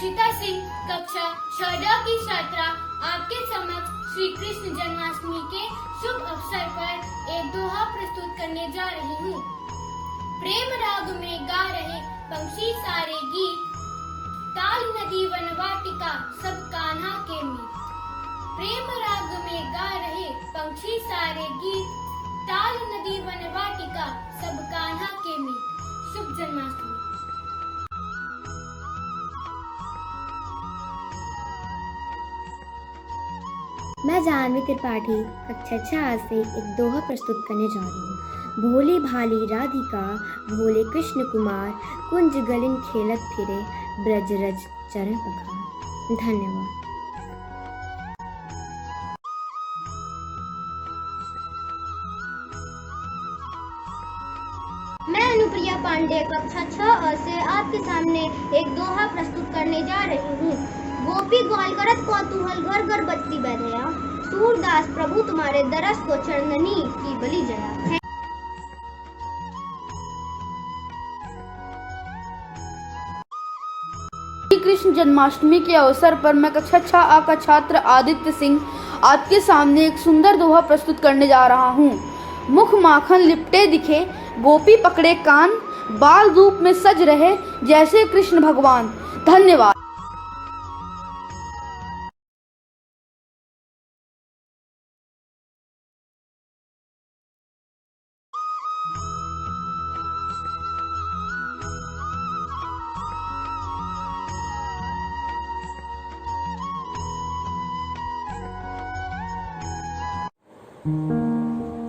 दीक्षिता सिंह, कक्षा 6 की छात्रा आपके समक्ष श्री कृष्ण जन्माष्टमी के शुभ अवसर पर एक दोहा प्रस्तुत करने जा रही हूँ। प्रेम राग में गा रहे पंछी सारे गीत, ताल नदी वनवाटिका सब कान्हा के मीत। प्रेम राग में गा रहे पंछी सारे गीत, ताल नदी वनवाटिका सब कान्हा के मीत। शुभ जन्माष्टमी। मैं जानवी त्रिपाठी कक्षा 6 से एक दोहा प्रस्तुत करने जा रही हूँ। भोली भाली राधिका भोले कृष्ण कुमार, कुंज गलिन खेलत फिरे ब्रज रज चरण पखार। धन्यवाद। मैं अनुप्रिया पांडे कक्षा 6 से आपके सामने एक दोहा प्रस्तुत करने जा रही हूँ। गोपी ग्वाल करत कौतूहल घर घर बजती बधया, सूरदास प्रभु तुम्हारे दरस को चरणनी की बलि जया। श्री कृष्ण जन्माष्टमी के अवसर पर मैं कक्षा 6 का छात्र आदित्य सिंह आपके सामने एक सुंदर दोहा प्रस्तुत करने जा रहा हूँ। मुख माखन लिपटे दिखे, गोपी पकड़े कान, बाल रूप में सज रहे जैसे कृष्ण भगवान। धन्यवाद।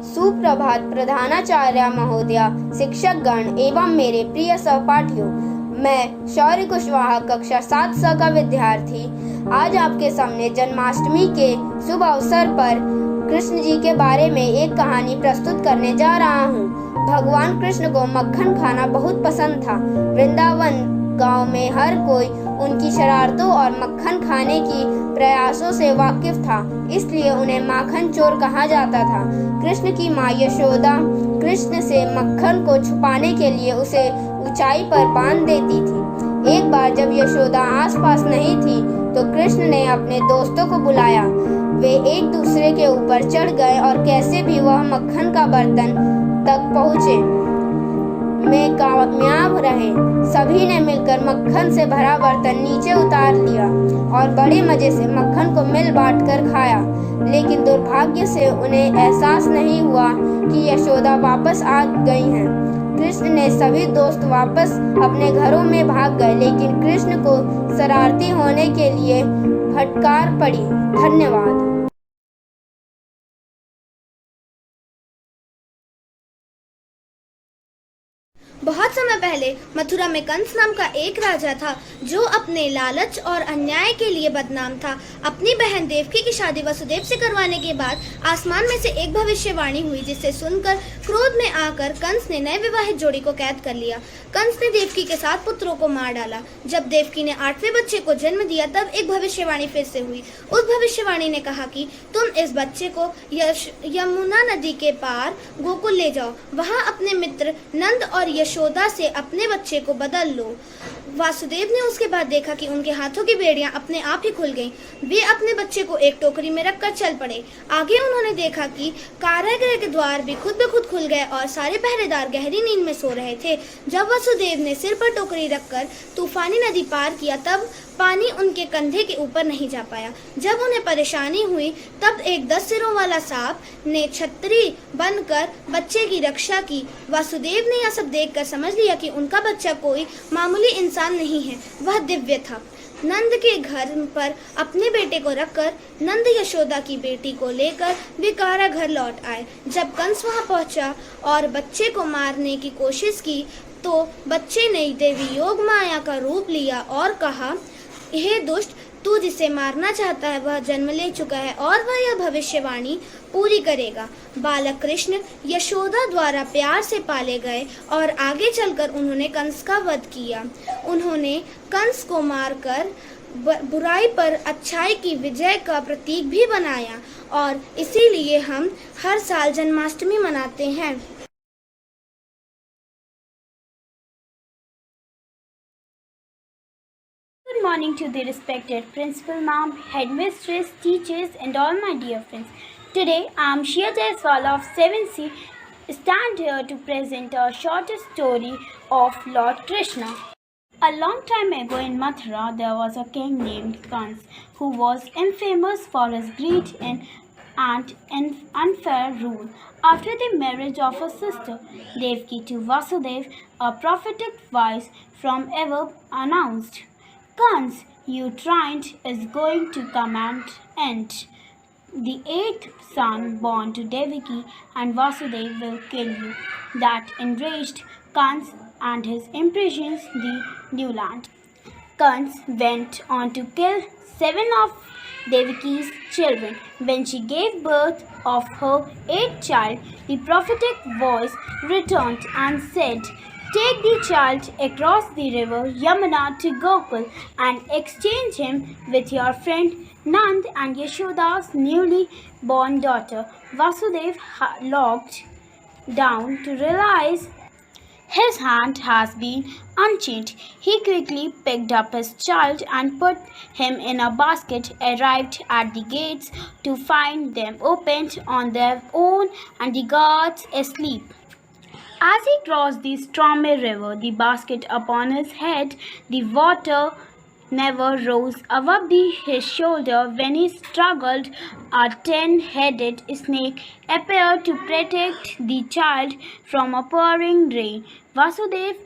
सुप्रभात प्रधानाचार्य महोदया, शिक्षक गण एवं मेरे प्रिय सहपाठियों। मैं शौर्य कुशवाहा कक्षा 7 का विद्यार्थी आज आपके सामने जन्माष्टमी के शुभ अवसर पर कृष्ण जी के बारे में एक कहानी प्रस्तुत करने जा रहा हूँ। भगवान कृष्ण को मक्खन खाना बहुत पसंद था। वृंदावन गांव में हर कोई उनकी शरारतों और मक्खन खाने की प्रयासों से वाकिफ था, इसलिए उन्हें माखन चोर कहा जाता था। कृष्ण की माँ यशोदा कृष्ण से मक्खन को छुपाने के लिए उसे ऊंचाई पर बांध देती थी। एक बार जब यशोदा आसपास नहीं थी तो कृष्ण ने अपने दोस्तों को बुलाया। वे एक दूसरे के ऊपर चढ़ गए और कैसे भी वह मक्खन का बर्तन तक पहुँचे में कामयाब रहे। सभी ने मिलकर मक्खन से भरा बर्तन नीचे उतार लिया और बड़े मजे से मक्खन को मिल बांट कर खाया। लेकिन दुर्भाग्य से उन्हें एहसास नहीं हुआ कि यशोदा वापस आ गई हैं। कृष्ण ने सभी दोस्त वापस अपने घरों में भाग गए, लेकिन कृष्ण को शरारती होने के लिए फटकार पड़ी। धन्यवाद। बहुत समय पहले मथुरा में कंस नाम का एक राजा था जो अपने लालच और अन्याय के लिए बदनाम था। अपनी बहन देवकी की शादी वसुदेव से करवाने के बाद आसमान में से एक भविष्यवाणी हुई, जिसे सुनकर क्रोध में आकर कंस ने नए विवाहित जोड़ी को कैद कर लिया। कंस ने देवकी के 7 पुत्रों को मार डाला। जब देवकी ने 8वें बच्चे को जन्म दिया तब एक भविष्यवाणी फिर से हुई। उस भविष्यवाणी ने कहा कि तुम इस बच्चे को यमुना नदी के पार गोकुल ले जाओ, वहाँ अपने मित्र नंद और यशोदा से अपने बच्चे को बदल लो। वासुदेव ने उसके बाद देखा कि उनके हाथों की बेड़ियां अपने आप ही खुल गईं। वे अपने बच्चे को एक टोकरी में रखकर चल पड़े। आगे उन्होंने देखा कि कारागृह के द्वार भी खुद ब खुद खुल गए और सारे पहरेदार गहरी नींद में सो रहे थे। जब वासुदेव ने सिर पर टोकरी रखकर तूफानी नदी पार किया तब पानी उनके कंधे के ऊपर नहीं जा पाया। जब उन्हें परेशानी हुई तब एक 10 सिरों वाला सांप ने छतरी बनकर बच्चे की रक्षा की। वासुदेव ने यह सब देखकर समझ लिया कि उनका बच्चा कोई मामूली इंसान नहीं है, वह दिव्य था। नंद के घर पर अपने बेटे को रखकर नंद यशोदा की बेटी को लेकर वे कारागृह लौट आए। जब कंस वहां पहुंचा और बच्चे को मारने की कोशिश की तो बच्चे ने देवी योग माया का रूप लिया और कहा, हे दुष्ट, तू जिसे मारना चाहता है वह जन्म ले चुका है और वह यह भविष्यवाणी पूरी करेगा। बालक कृष्ण यशोदा द्वारा प्यार से पाले गए और आगे चलकर उन्होंने कंस का वध किया। उन्होंने कंस को मारकर बुराई पर अच्छाई की विजय का प्रतीक भी बनाया और इसीलिए हम हर साल जन्माष्टमी मनाते हैं। Good morning. morning to the respected principal ma'am, headmistress, teachers, and all my dear friends. Today, I am Shia Jaiswal of 7C, stand here to present a short story of Lord Krishna. A long time ago in Mathura, there was a king named Kans who was infamous for his greed and unfair rule. After the marriage of her sister Devki to Vasudev, a prophetic voice from above announced, Kans, your tyrant is going to come and end. The eighth son born to Devaki and Vasudev will kill you. That enraged Kans and his imprisons the new land. Kans went on to kill 7 of Devaki's children. When she gave birth of her 8th child, the prophetic voice returned and said, Take the child across the river Yamuna to Gokul and exchange him with your friend Nand and Yashoda's newly born daughter. Vasudev looked down to realize his hand has been unchained. He quickly picked up his child and put him in a basket, arrived at the gates to find them opened on their own and the guards asleep. As he crossed the stormy river, the basket upon his head, the water never rose above his shoulder. When he struggled, a 10-headed snake appeared to protect the child from a pouring rain. Vasudev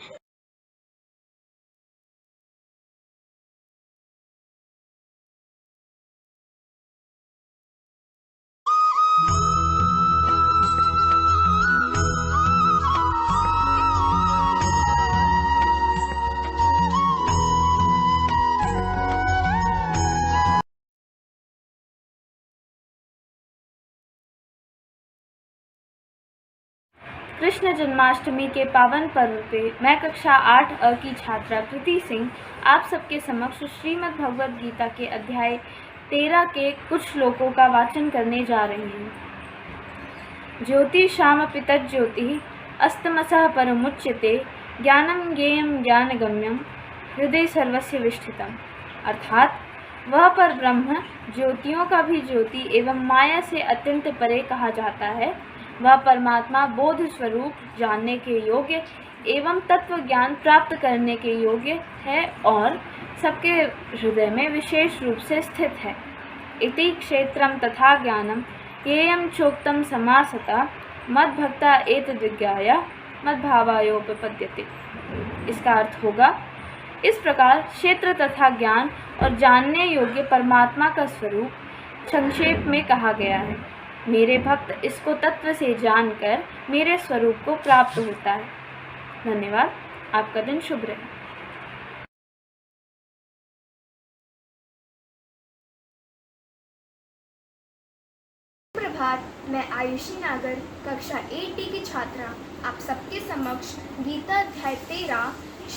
Krishna Janmashtami के पावन पर्व पे मैं कक्षा 8 अ की छात्रा कृति सिंह आप सबके समक्ष श्रीमद् भगवद गीता के अध्याय 13 के कुछ श्लोकों का वाचन करने जा रही हूँ। ज्योति श्याम पितज् ज्योति अस्तमसः परमुच्यते ज्ञानम ज्ञेयम ज्ञानगम्यम हृदय सर्वस्य विष्ठितम। अर्थात वह पर ब्रह्म ज्योतियों का भी ज्योति एवं माया से अत्यंत परे कहा जाता है। वह परमात्मा बोध स्वरूप जानने के योग्य एवं तत्व ज्ञान प्राप्त करने के योग्य है और सबके हृदय में विशेष रूप से स्थित है। इति क्षेत्रम तथा ज्ञानम येयम चोक्तम समासता मद्भक्ता एतद्विज्ञाय मद्भावायोपपद्यते। इसका अर्थ होगा, इस प्रकार क्षेत्र तथा ज्ञान और जानने योग्य परमात्मा का स्वरूप संक्षेप में कहा गया है। मेरे भक्त इसको तत्व से जानकर मेरे स्वरूप को प्राप्त होता है। धन्यवाद। आपका दिन शुभ रहे। प्रभात, मैं आयुषी नागर कक्षा 8D की छात्रा आप सबके समक्ष गीता अध्याय 13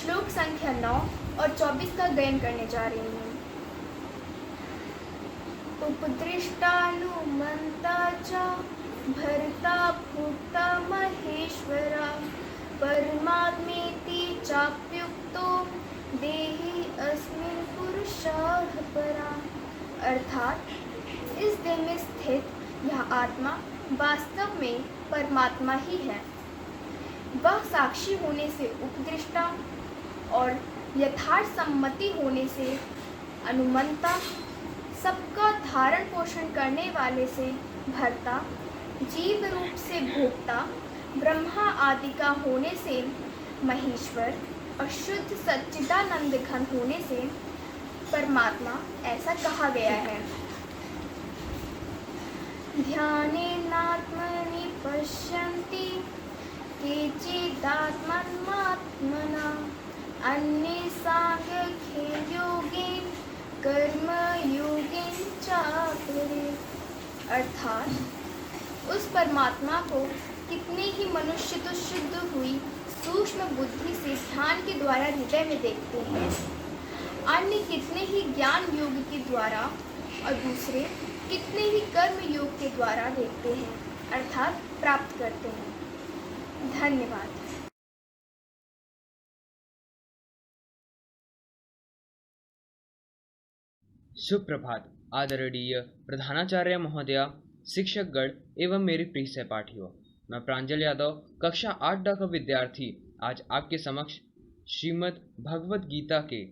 श्लोक संख्या 9 और 24 का गायन करने जा रही हूँ। उपदृष्टानुमन्ता च भर्ता भोक्ता महेश्वरा परमात्मेति चाप्युक्तो देहि अस्मिन् पुरुषाः परा। अर्थात इस देह में स्थित यह आत्मा वास्तव में परमात्मा ही है। वह साक्षी होने से उपदृष्टा और यथार्थ सम्मति होने से अनुमंता, सबका धारण पोषण करने वाले से भर्ता, जीव रूप से भोक्ता, ब्रह्मा आदि का होने से महेश्वर और शुद्ध सच्चिदानंद घन होने से परमात्मा ऐसा कहा गया है। ध्यानेनात्मनि पश्यन्ति केचिदात्मन्मात्मना अन्ये सांख्ययोगेन कर्म योगेन चापरे। अर्थात उस परमात्मा को कितने ही मनुष्य तो शुद्ध हुई सूक्ष्म बुद्धि से ध्यान के द्वारा हृदय में देखते हैं, अन्य कितने ही ज्ञान योग के द्वारा और दूसरे कितने ही कर्म योग के द्वारा देखते हैं, अर्थात प्राप्त करते हैं। धन्यवाद। सुप्रभात आदरणीय प्रधानाचार्य महोदया, शिक्षकगण एवं मेरे प्रिय सहपाठियों। मैं प्रांजल यादव, कक्षा 8 का विद्यार्थी, आज आपके समक्ष श्रीमद् भगवद गीता के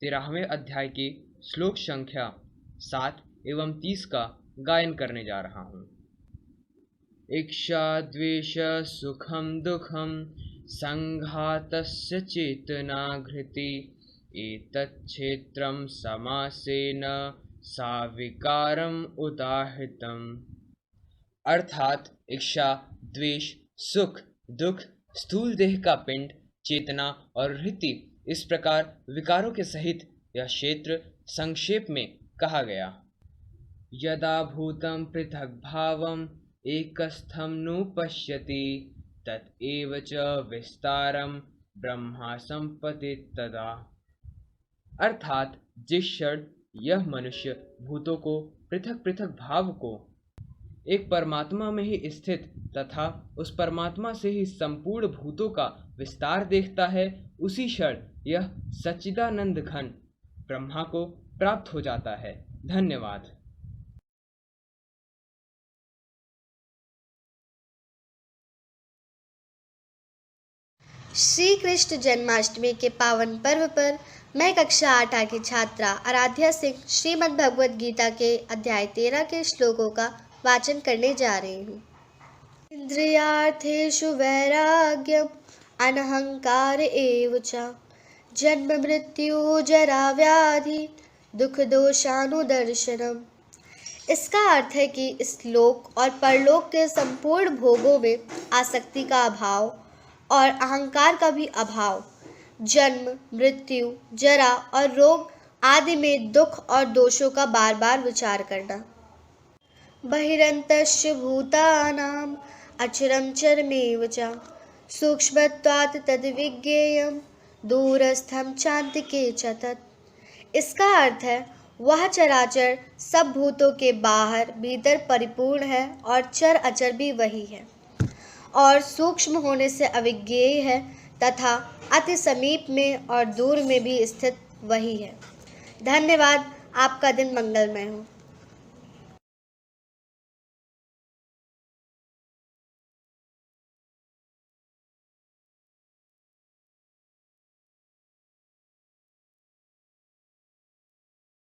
13वें अध्याय के श्लोक संख्या 7 एवं 30 का गायन करने जा रहा हूँ। इच्छा द्वेष सुखम दुखम संघातस्य चेतना घृति एतच्छेत्रं समासेन साविकारम उदाहृतम्। अर्थात इच्छा, द्वेष, सुख, दुख, स्थूल देह का पिंड, चेतना और हृति, इस प्रकार विकारों के सहित यह क्षेत्र संक्षेप में कहा गया। यदा भूतं पृथक भावम एकस्थं नुपश्यति तत एव च विस्तारम ब्रह्मा संपत्ति तदा। अर्थात जिस क्षण यह मनुष्य भूतों को पृथक पृथक भाव को एक परमात्मा में ही स्थित तथा उस परमात्मा से ही संपूर्ण भूतों का विस्तार देखता है, उसी क्षण यह सच्चिदानंद घन ब्रह्मा को प्राप्त हो जाता है। धन्यवाद। श्री कृष्ण जन्माष्टमी के पावन पर्व पर मैं कक्षा 8 की छात्रा आराध्या सिंह श्रीमद् भगवद गीता के अध्याय 13 के श्लोकों का वाचन करने जा रही हूँ। इंद्रियार्थेषु वैराग्यम अनहंकार एव च जन्म मृत्यु जरा व्याधि दुख दोषानुदर्शनम। इसका अर्थ है कि इस लोक और परलोक के संपूर्ण भोगों में आसक्ति का अभाव और अहंकार का भी अभाव, जन्म, मृत्यु, जरा और रोग आदि में दुख और दोषों का बार बार विचार करना। बहिरन्तश्च भूतानां अचरं चरमेव च सूक्ष्मत्वात् तद्विज्ञेयं दूरस्थं चान्तिके च तत्। इसका अर्थ है वह चराचर सब भूतों के बाहर भीतर परिपूर्ण है और चर अचर भी वही है और सूक्ष्म होने से अविज्ञेय है तथा अति समीप में और दूर में भी स्थित वही है। धन्यवाद। आपका दिन मंगलमय हो।